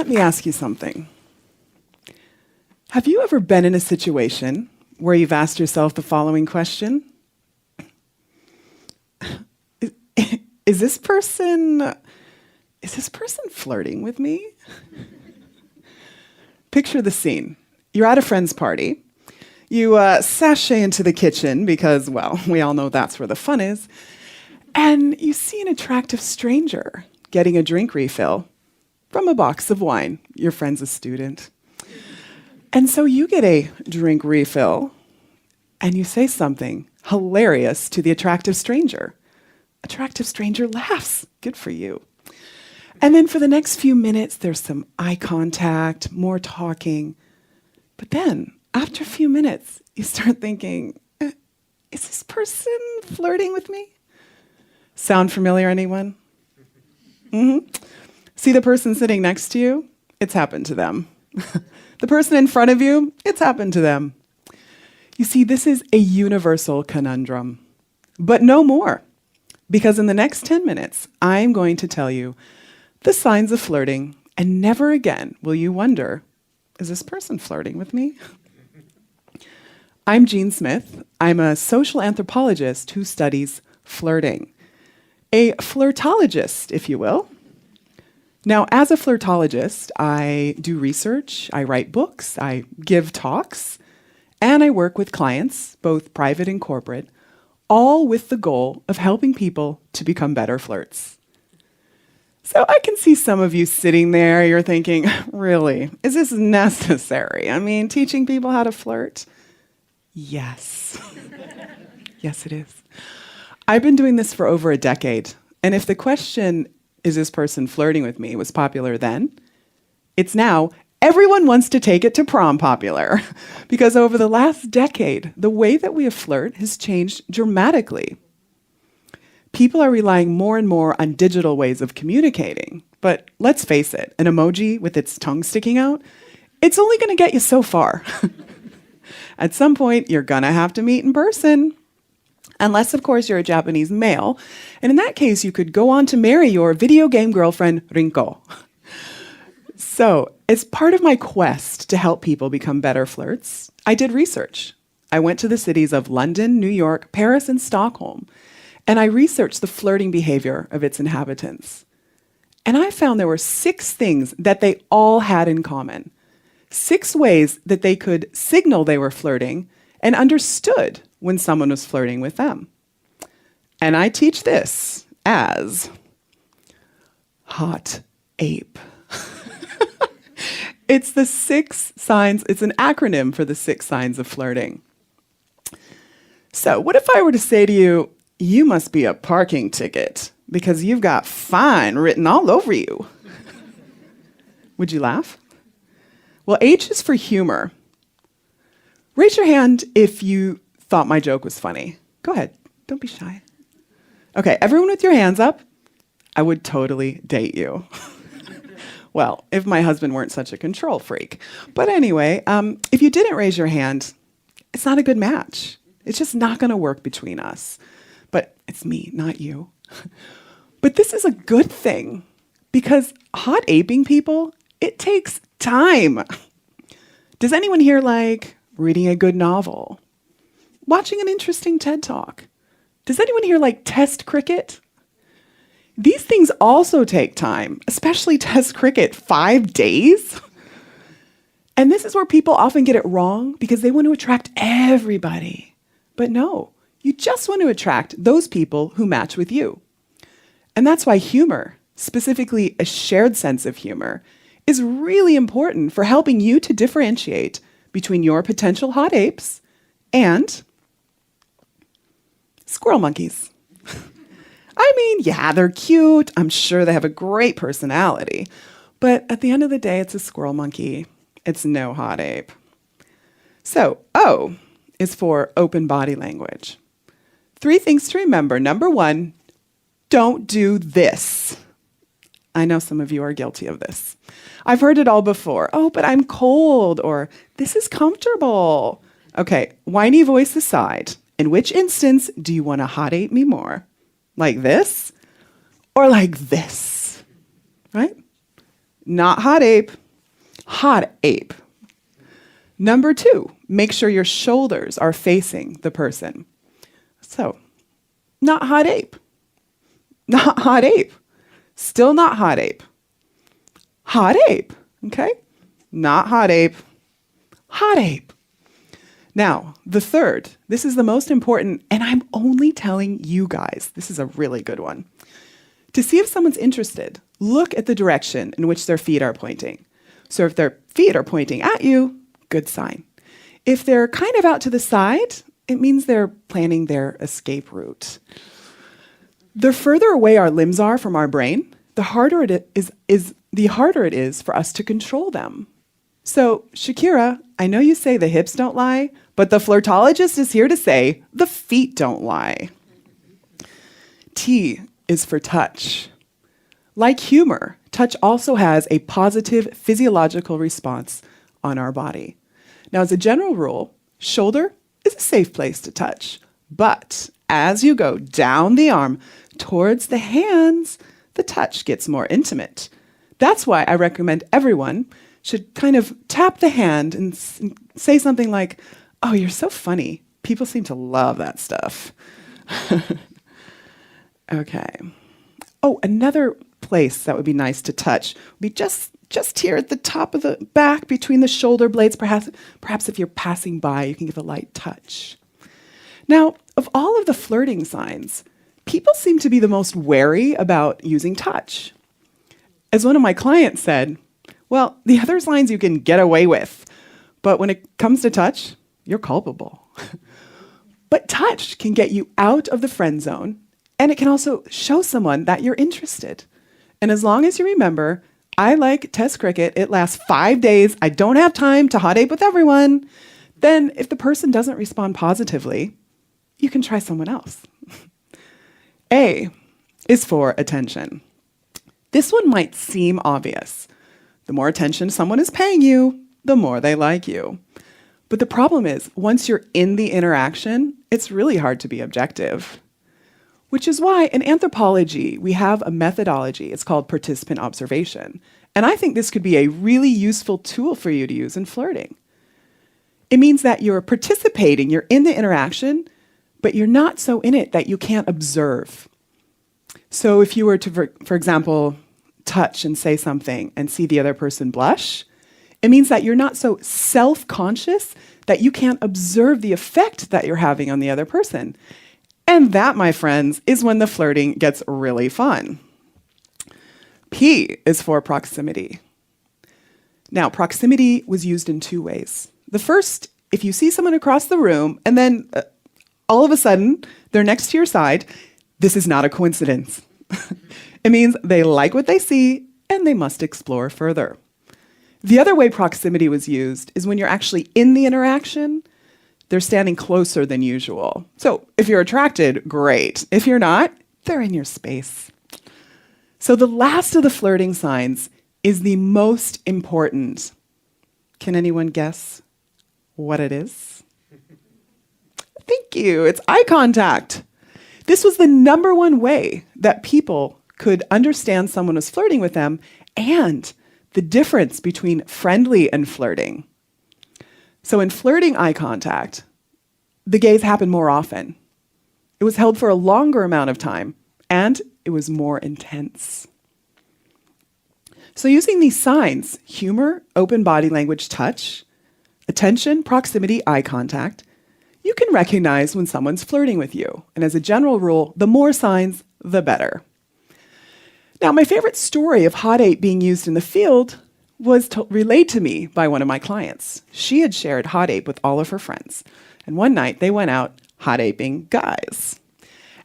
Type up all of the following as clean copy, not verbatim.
Let me ask you something. Have you ever been in a situation where you've asked yourself the following question? Is this person flirting with me? Picture the scene. You're at a friend's party. You sashay into the kitchen because, well, we all know that's where the fun is. And you see an attractive stranger getting a drink refill from a box of wine. Your friend's a student. And so you get a drink refill and you say something hilarious to the attractive stranger. Attractive stranger laughs. Good for you. And then for the next few minutes, there's some eye contact, more talking. But then, after a few minutes, you start thinking, is this person flirting with me? Sound familiar, anyone? Mm-hmm. See the person sitting next to you? It's happened to them. The person in front of you? It's happened to them. You see, this is a universal conundrum. But no more. Because in the next 10 minutes, I'm going to tell you the signs of flirting, and never again will you wonder, is this person flirting with me? I'm Jean Smith. I'm a social anthropologist who studies flirting. A flirtologist, if you will. Now, as a flirtologist, I do research, I write books, I give talks, and I work with clients, both private and corporate, all with the goal of helping people to become better flirts. So I can see some of you sitting there, you're thinking, really, is this necessary? I mean, teaching people how to flirt? Yes. Yes, it is. I've been doing this for over a decade, and if the question, is this person flirting with me, was popular then, it's now, everyone wants to take it to prom popular. Because over the last decade, the way that we flirt has changed dramatically. People are relying more and more on digital ways of communicating. But let's face it, an emoji with its tongue sticking out, it's only going to get you so far. At some point, you're going to have to meet in person. Unless, of course, you're a Japanese male. And in that case, you could go on to marry your video game girlfriend, Rinko. So, as part of my quest to help people become better flirts, I did research. I went to the cities of London, New York, Paris, and Stockholm, and I researched the flirting behavior of its inhabitants. And I found there were 6 things that they all had in common. 6 ways that they could signal they were flirting and understood when someone was flirting with them. And I teach this as hot ape. It's the 6 signs, it's an acronym for the 6 signs of flirting. So what if I were to say to you, you must be a parking ticket because you've got fine written all over you? Would you laugh? Well, H is for humor. Raise your hand if you thought my joke was funny. Go ahead, don't be shy. Okay, everyone with your hands up, I would totally date you. Well, if my husband weren't such a control freak. But anyway, if you didn't raise your hand, it's not a good match. It's just not going to work between us. But it's me, not you. But this is a good thing because hot aping people, it takes time. Does anyone here like reading a good novel? Watching an interesting TED Talk? Does anyone here like test cricket? These things also take time, especially test cricket, 5 days. And this is where people often get it wrong because they want to attract everybody. But no, you just want to attract those people who match with you. And that's why humor, specifically a shared sense of humor, is really important for helping you to differentiate between your potential hot apes and squirrel monkeys. I mean, yeah, they're cute. I'm sure they have a great personality. But at the end of the day, it's a squirrel monkey. It's no hot ape. So, O is for open body language. 3 things to remember. Number 1, don't do this. I know some of you are guilty of this. I've heard it all before. Oh, but I'm cold, or this is comfortable. Okay, whiny voice aside, in which instance do you want to hot ape me more? Like this or like this, right? Not hot ape, hot ape. Number 2, make sure your shoulders are facing the person. So, not hot ape, not hot ape, still not hot ape, hot ape, okay? Not hot ape, hot ape. Now, the third, this is the most important, and I'm only telling you guys, this is a really good one. To see if someone's interested, look at the direction in which their feet are pointing. So if their feet are pointing at you, good sign. If they're kind of out to the side, it means they're planning their escape route. The further away our limbs are from our brain, the harder it is for us to control them. So, Shakira, I know you say the hips don't lie, but the flirtologist is here to say the feet don't lie. T is for touch. Like humor, touch also has a positive physiological response on our body. Now, as a general rule, shoulder is a safe place to touch, but as you go down the arm towards the hands, the touch gets more intimate. That's why I recommend everyone should kind of tap the hand and say something like, "Oh, you're so funny." People seem to love that stuff. Okay. Oh, another place that would be nice to touch would be just here at the top of the back between the shoulder blades. Perhaps if you're passing by, you can give a light touch. Now, of all of the flirting signs, people seem to be the most wary about using touch. As one of my clients said, well, the other signs you can get away with, but when it comes to touch, you're culpable. But touch can get you out of the friend zone, and it can also show someone that you're interested. And as long as you remember, I like test cricket, it lasts 5 days, I don't have time to hot ape with everyone, then if the person doesn't respond positively, you can try someone else. A is for attention. This one might seem obvious. The more attention someone is paying you, the more they like you. But the problem is, once you're in the interaction, it's really hard to be objective. Which is why in anthropology, we have a methodology. It's called participant observation. And I think this could be a really useful tool for you to use in flirting. It means that you're participating, you're in the interaction, but you're not so in it that you can't observe. So if you were to, for example, touch and say something and see the other person blush, it means that you're not so self-conscious that you can't observe the effect that you're having on the other person. And that, my friends, is when the flirting gets really fun. P is for proximity. Now, proximity was used in 2 ways. The first, if you see someone across the room and then all of a sudden they're next to your side, this is not a coincidence. It means they like what they see and they must explore further. The other way proximity was used is when you're actually in the interaction, they're standing closer than usual. So if you're attracted, great. If you're not, they're in your space. So the last of the flirting signs is the most important. Can anyone guess what it is? Thank you. It's eye contact. This was the #1 way that people could understand someone was flirting with them and the difference between friendly and flirting. So in flirting eye contact, the gaze happened more often. It was held for a longer amount of time, and it was more intense. So using these signs, humor, open body language, touch, attention, proximity, eye contact, you can recognize when someone's flirting with you. And as a general rule, the more signs, the better. Now, my favorite story of hot ape being used in the field was relayed to me by one of my clients. She had shared hot ape with all of her friends. And one night they went out hot aping guys.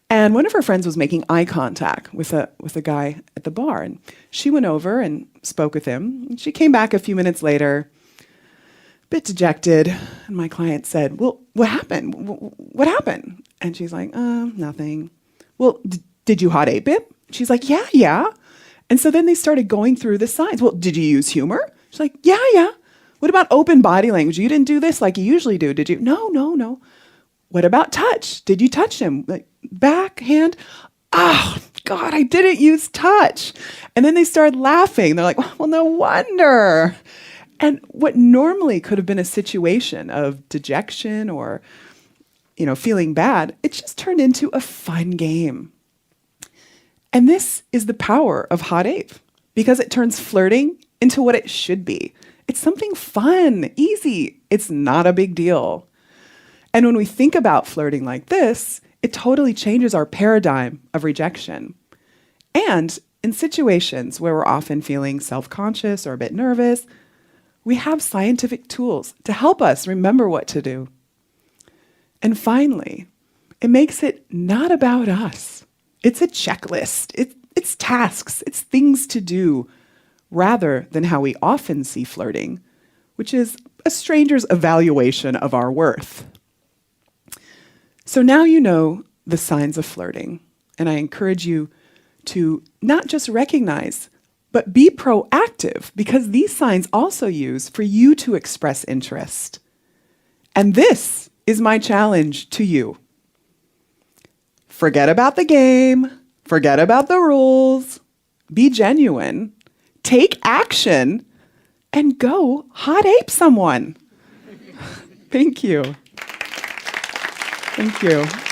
And one of her friends was making eye contact with a guy at the bar. And she went over and spoke with him. And she came back a few minutes later, a bit dejected. And my client said, "Well, what happened? What happened?" And she's like, "Nothing." "Well, did you hot ape it?" She's like, yeah. And so then they started going through the signs. "Well, did you use humor?" She's like, yeah. "What about open body language? You didn't do this like you usually do, did you?" No. "What about touch? Did you touch him? Like, back, hand?" "Oh, God, I didn't use touch. And then they started laughing. They're like, well, no wonder. And what normally could have been a situation of dejection or, feeling bad, it just turned into a fun game. And this is the power of Hot Ape, because it turns flirting into what it should be. It's something fun, easy. It's not a big deal. And when we think about flirting like this, it totally changes our paradigm of rejection. And in situations where we're often feeling self-conscious or a bit nervous, we have scientific tools to help us remember what to do. And finally, it makes it not about us. It's a checklist. It's tasks. It's things to do, rather than how we often see flirting, which is a stranger's evaluation of our worth. So now you know the signs of flirting, and I encourage you to not just recognize, but be proactive, because these signs also use for you to express interest. And this is my challenge to you. Forget about the game, forget about the rules, be genuine, take action, and go hot ape someone. Thank you. Thank you.